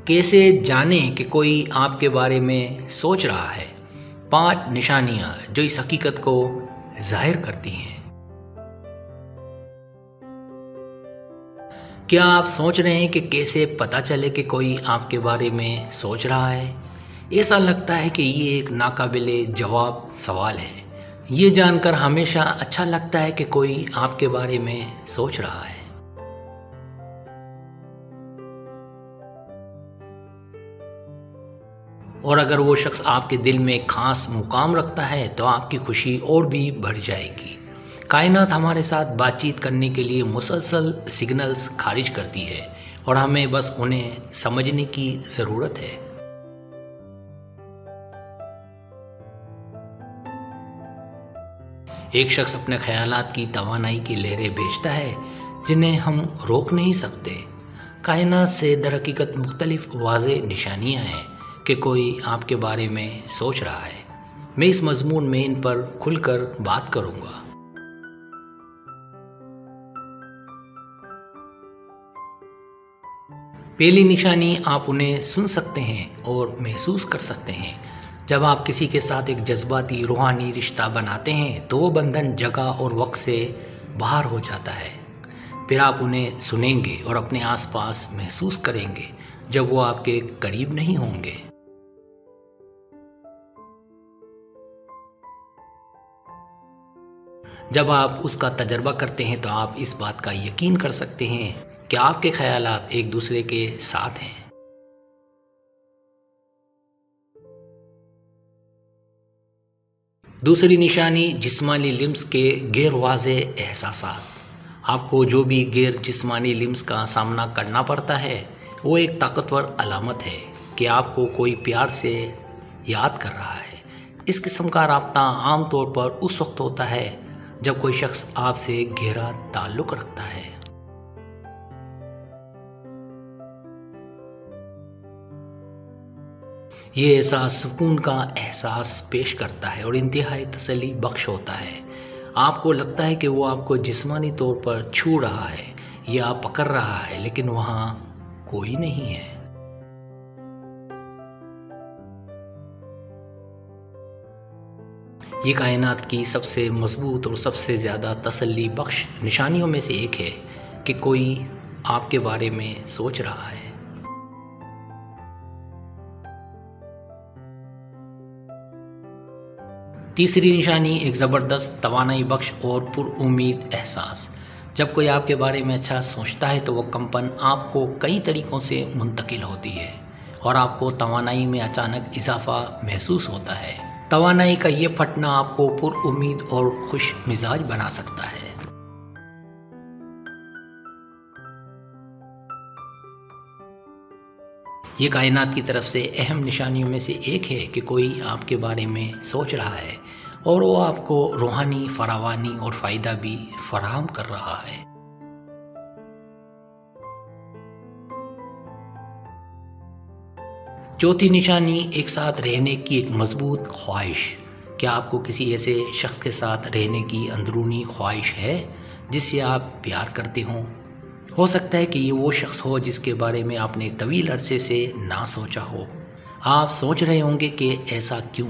कैसे जानें कि कोई आपके बारे में सोच रहा है? 5 निशानियां जो इस हकीकत को जाहिर करती हैं। क्या आप सोच रहे हैं कि कैसे पता चले कि कोई आपके बारे में सोच रहा है? ऐसा लगता है कि ये एक नाकाबिले जवाब सवाल है। ये जानकर हमेशा अच्छा लगता है कि कोई आपके बारे में सोच रहा है। और अगर वो शख्स आपके दिल में खास मुकाम रखता है तो आपकी खुशी और भी बढ़ जाएगी। कायनात हमारे साथ बातचीत करने के लिए मुसलसल सिग्नल्स खारिज करती है और हमें बस उन्हें समझने की ज़रूरत है। एक शख्स अपने ख्यालात की तवानाई की लहरें भेजता है जिन्हें हम रोक नहीं सकते। कायनात से दरहकीकत मुख्तलिफ वाज़ेह निशानियाँ हैं कि कोई आपके बारे में सोच रहा है। मैं इस मजमून में इन पर खुलकर बात करूँगा। पहली निशानी, आप उन्हें सुन सकते हैं और महसूस कर सकते हैं। जब आप किसी के साथ एक जज्बाती रूहानी रिश्ता बनाते हैं तो वो बंधन जगह और वक्त से बाहर हो जाता है। फिर आप उन्हें सुनेंगे और अपने आसपास महसूस करेंगे जब वो आपके करीब नहीं होंगे। जब आप उसका तजर्बा करते हैं तो आप इस बात का यकीन कर सकते हैं कि आपके ख्यालात एक दूसरे के साथ हैं। दूसरी निशानी, जिस्मानी लिम्स के गैर वाज़ेह एहसासात। आपको जो भी गैर जिस्मानी लिम्स का सामना करना पड़ता है वो एक ताकतवर अलामत है कि आपको कोई प्यार से याद कर रहा है। इस किस्म का राब्ता आम तौर पर उस वक्त होता है जब कोई शख्स आपसे गहरा ताल्लुक़ रखता है। ये एहसास सुकून का एहसास पेश करता है और इंतहाई तसल्ली बख्श होता है। आपको लगता है कि वो आपको जिस्मानी तौर पर छू रहा है या पकड़ रहा है, लेकिन वहाँ कोई नहीं है। ये कायनात की सबसे मजबूत और सबसे ज़्यादा तसल्ली बख्श निशानियों में से एक है कि कोई आपके बारे में सोच रहा है। तीसरी निशानी, एक ज़बरदस्त तवानाई बख्श और पुरउम्मीद एहसास। जब कोई आपके बारे में अच्छा सोचता है तो वो कंपन आपको कई तरीक़ों से मुंतकिल होती है और आपको तवानाई में अचानक इजाफा महसूस होता है। तवानाई का ये फटना आपको पुरउम्मीद और खुश मिजाज बना सकता है। ये कायनात की तरफ से अहम निशानियों में से एक है कि कोई आपके बारे में सोच रहा है और वो आपको रूहानी फरावानी और फ़ायदा भी फराहम कर रहा है। चौथी निशानी, एक साथ रहने की एक मजबूत ख्वाहिश। क्या आपको किसी ऐसे शख्स के साथ रहने की अंदरूनी ख्वाहिश है जिससे आप प्यार करते हों? हो सकता है कि ये वो शख्स हो जिसके बारे में आपने तवील अरसे से ना सोचा हो। आप सोच रहे होंगे कि ऐसा क्यों?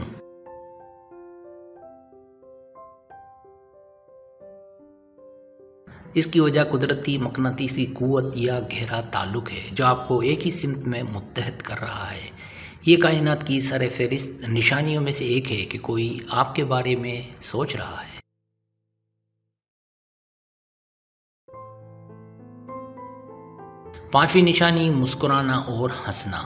इसकी वजह कुदरती मकनातीसी क़ुव्वत या गहरा ताल्लुक़ है जो आपको एक ही सिमत में मुत्तहद कर रहा है। ये कायनात की सर-ए-फ़हरिस्त निशानियों में से एक है कि कोई आपके बारे में सोच रहा है। पांचवी निशानी, मुस्कुराना और हंसना।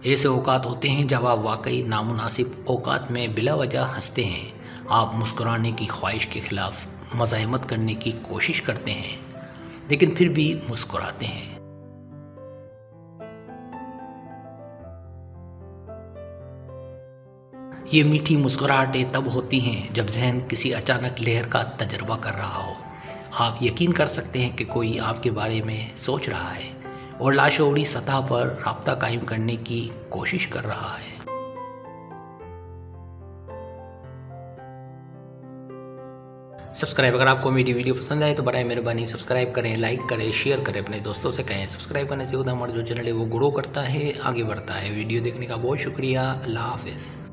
ऐसे औकात होते हैं जब आप वाकई नामुनासिब औकात में बिला वजह हंसते हैं। आप मुस्कुराने की ख्वाहिश के खिलाफ मज़ाहमत करने की कोशिश करते हैं लेकिन फिर भी मुस्कुराते हैं। ये मीठी मुस्कुराहटें तब होती हैं जब जहन किसी अचानक लहर का तजर्बा कर रहा हो। आप यकीन कर सकते हैं कि कोई आपके बारे में सोच रहा है और लाशऊरी सतह पर राब्ता कायम करने की कोशिश कर रहा है। सब्सक्राइब। अगर आपको मेरी वीडियो पसंद आए तो बराए मेहरबानी सब्सक्राइब करें, लाइक करें, शेयर करें, अपने दोस्तों से कहें। सब्सक्राइब करने से होता है हमारा जो चैनल है वो ग्रो करता है, आगे बढ़ता है। वीडियो देखने का बहुत शुक्रिया। अल्लाह हाफिज़।